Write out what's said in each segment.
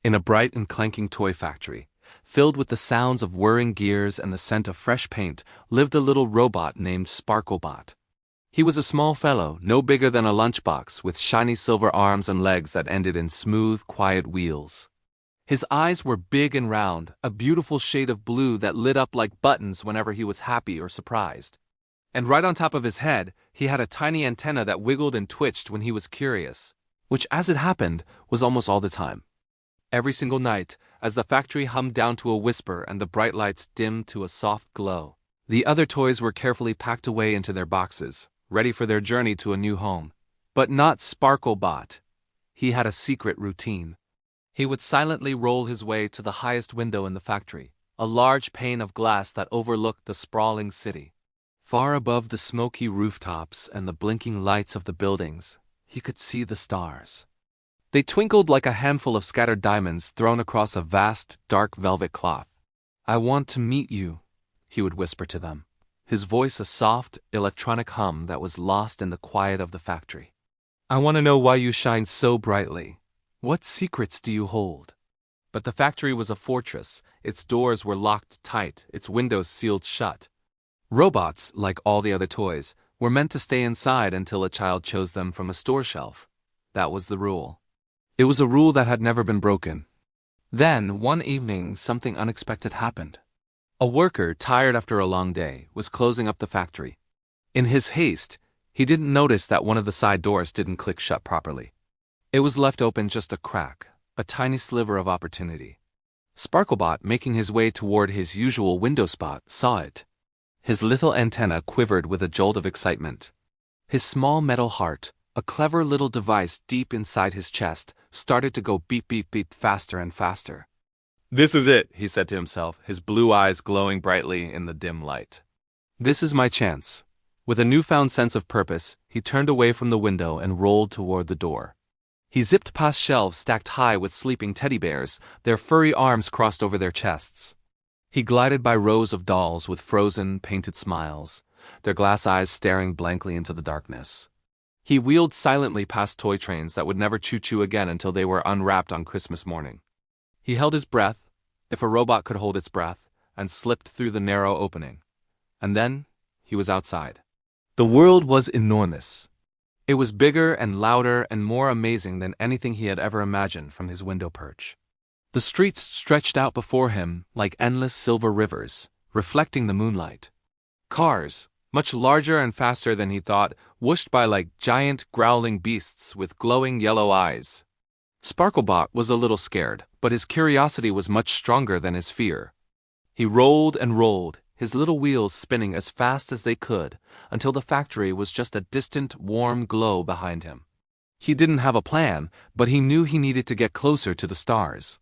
In a bright and clanking toy factory, filled with the sounds of whirring gears and the scent of fresh paint, lived a little robot named Sparklebot. He was a small fellow, no bigger than a lunchbox, with shiny silver arms and legs that ended in smooth, quiet wheels. His eyes were big and round, a beautiful shade of blue that lit up like buttons whenever he was happy or surprised. And right on top of his head, he had a tiny antenna that wiggled and twitched when he was curious, which, as it happened, was almost all the time. Every single night, as the factory hummed down to a whisper and the bright lights dimmed to a soft glow, the other toys were carefully packed away into their boxes, ready for their journey to a new home. But not Sparklebot. He had a secret routine. He would silently roll his way to the highest window in the factory, a large pane of glass that overlooked the sprawling city. Far above the smoky rooftops and the blinking lights of the buildings, he could see the stars. They twinkled like a handful of scattered diamonds thrown across a vast, dark velvet cloth. "I want to meet you," he would whisper to them, his voice a soft, electronic hum that was lost in the quiet of the factory. "I want to know why you shine so brightly. What secrets do you hold?" But the factory was a fortress. Its doors were locked tight, its windows sealed shut. Robots, like all the other toys, were meant to stay inside until a child chose them from a store shelf. That was the rule. It was a rule that had never been broken. Then, one evening, something unexpected happened. A worker, tired after a long day, was closing up the factory. In his haste, he didn't notice that one of the side doors didn't click shut properly. It was left open just a crack, a tiny sliver of opportunity. Sparklebot, making his way toward his usual window spot, saw it. His little antenna quivered with a jolt of excitement. His small metal heart, a clever little device deep inside his chest, started to go beep beep beep faster and faster. "This is it," he said to himself, his blue eyes glowing brightly in the dim light. "This is my chance." With a newfound sense of purpose, he turned away from the window and rolled toward the door. He zipped past shelves stacked high with sleeping teddy bears, their furry arms crossed over their chests. He glided by rows of dolls with frozen, painted smiles, their glass eyes staring blankly into the darkness. He wheeled silently past toy trains that would never choo-choo again until they were unwrapped on Christmas morning. He held his breath, if a robot could hold its breath, and slipped through the narrow opening. And then, he was outside. The world was enormous. It was bigger and louder and more amazing than anything he had ever imagined from his window perch. The streets stretched out before him like endless silver rivers, reflecting the moonlight. Cars, much larger and faster than he thought, whooshed by like giant, growling beasts with glowing yellow eyes. Sparklebot was a little scared, but his curiosity was much stronger than his fear. He rolled and rolled, his little wheels spinning as fast as they could, until the factory was just a distant, warm glow behind him. He didn't have a plan, but he knew he needed to get closer to the stars.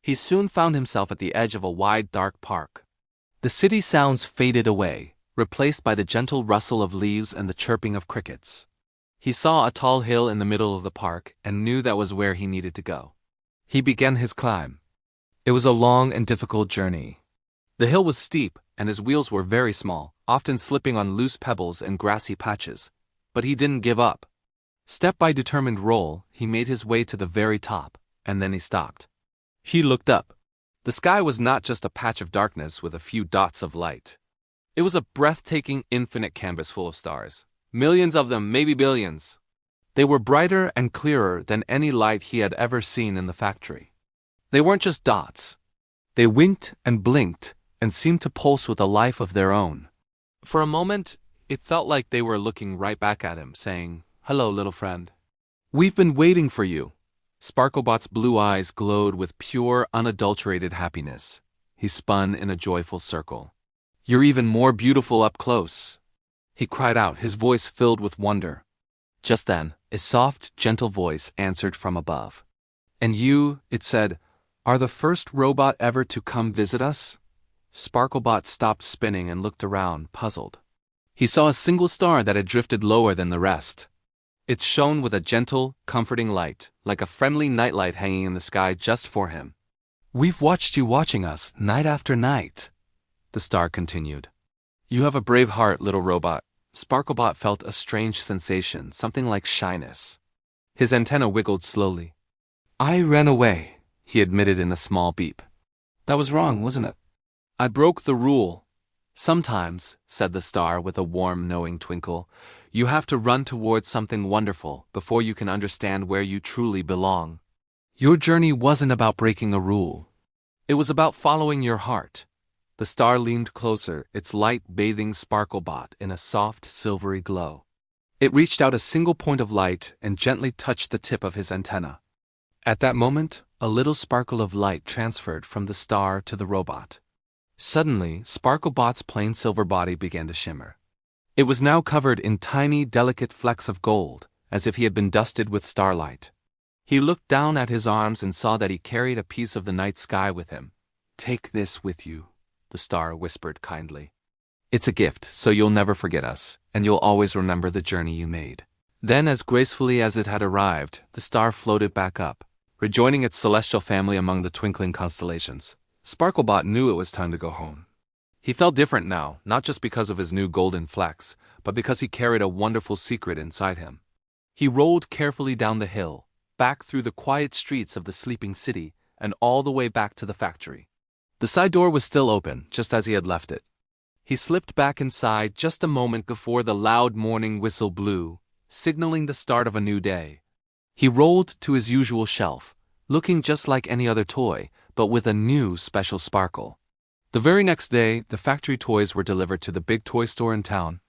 He soon found himself at the edge of a wide, dark park. The city sounds faded away, replaced by the gentle rustle of leaves and the chirping of crickets. He saw a tall hill in the middle of the park and knew that was where he needed to go. He began his climb. It was a long and difficult journey. The hill was steep, and his wheels were very small, often slipping on loose pebbles and grassy patches. But he didn't give up. Step by determined roll, he made his way to the very top, and then he stopped. He looked up. The sky was not just a patch of darkness with a few dots of light. It was a breathtaking, infinite canvas full of stars. Millions of them, maybe billions. They were brighter and clearer than any light he had ever seen in the factory. They weren't just dots. They winked and blinked and seemed to pulse with a life of their own. For a moment, it felt like they were looking right back at him, saying, "Hello, little friend. We've been waiting for you." Sparklebot's blue eyes glowed with pure, unadulterated happiness. He spun in a joyful circle. "You're even more beautiful up close," he cried out, his voice filled with wonder. Just then, a soft, gentle voice answered from above. "And you," it said, "are the first robot ever to come visit us?" Sparklebot stopped spinning and looked around, puzzled. He saw a single star that had drifted lower than the rest. It shone with a gentle, comforting light, like a friendly nightlight hanging in the sky just for him. "We've watched you watching us, night after night," the star continued. "You have a brave heart, little robot." Sparklebot felt a strange sensation, something like shyness. His antenna wiggled slowly. "I ran away," he admitted in a small beep. That was wrong, wasn't it? I broke the rule. Sometimes, said the star with a warm, knowing twinkle, you have to run towards something wonderful before you can understand where you truly belong. Your journey wasn't about breaking a rule. It was about following your heart. The star leaned closer, its light bathing Sparklebot in a soft, silvery glow. It reached out a single point of light and gently touched the tip of his antenna. At that moment, a little sparkle of light transferred from the star to the robot. Suddenly, Sparklebot's plain silver body began to shimmer. It was now covered in tiny, delicate flecks of gold, as if he had been dusted with starlight. He looked down at his arms and saw that he carried a piece of the night sky with him. Take this with you, the star whispered kindly. It's a gift, so you'll never forget us, and you'll always remember the journey you made. Then, as gracefully as it had arrived, the star floated back up, rejoining its celestial family among the twinkling constellations. Sparklebot knew it was time to go home. He felt different now, not just because of his new golden flecks, but because he carried a wonderful secret inside him. He rolled carefully down the hill, back through the quiet streets of the sleeping city, and all the way back to the factory. The side door was still open, just as he had left it. He slipped back inside just a moment before the loud morning whistle blew, signaling the start of a new day. He rolled to his usual shelf, looking just like any other toy, but with a new special sparkle. The very next day, the factory toys were delivered to the big toy store in town.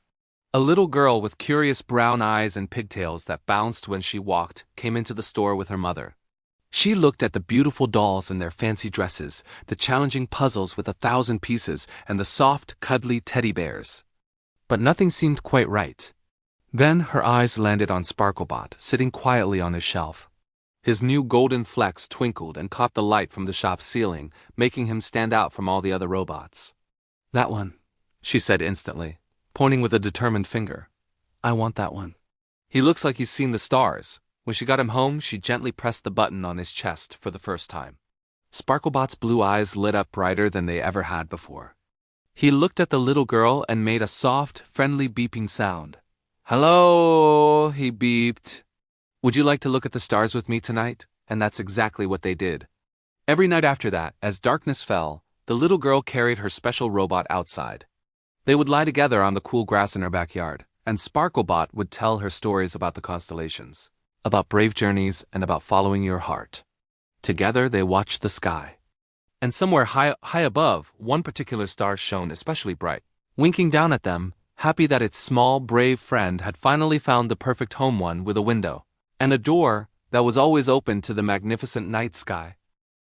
A little girl with curious brown eyes and pigtails that bounced when she walked came into the store with her mother. She looked at the beautiful dolls in their fancy dresses, the challenging puzzles with 1,000 pieces, and the soft, cuddly teddy bears. But nothing seemed quite right. Then her eyes landed on Sparklebot, sitting quietly on his shelf. His new golden flecks twinkled and caught the light from the shop's ceiling, making him stand out from all the other robots. That one, she said instantly, pointing with a determined finger. I want that one. He looks like he's seen the stars. When she got him home, she gently pressed the button on his chest for the first time. Sparklebot's blue eyes lit up brighter than they ever had before. He looked at the little girl and made a soft, friendly beeping sound. Hello, he beeped. Would you like to look at the stars with me tonight? And that's exactly what they did. Every night after that, as darkness fell, the little girl carried her special robot outside. They would lie together on the cool grass in her backyard, and Sparklebot would tell her stories about the constellations, about brave journeys, and about following your heart. Together they watched the sky. And somewhere high above, one particular star shone especially bright, winking down at them, happy that its small, brave friend had finally found the perfect home, one with a window and a door that was always open to the magnificent night sky.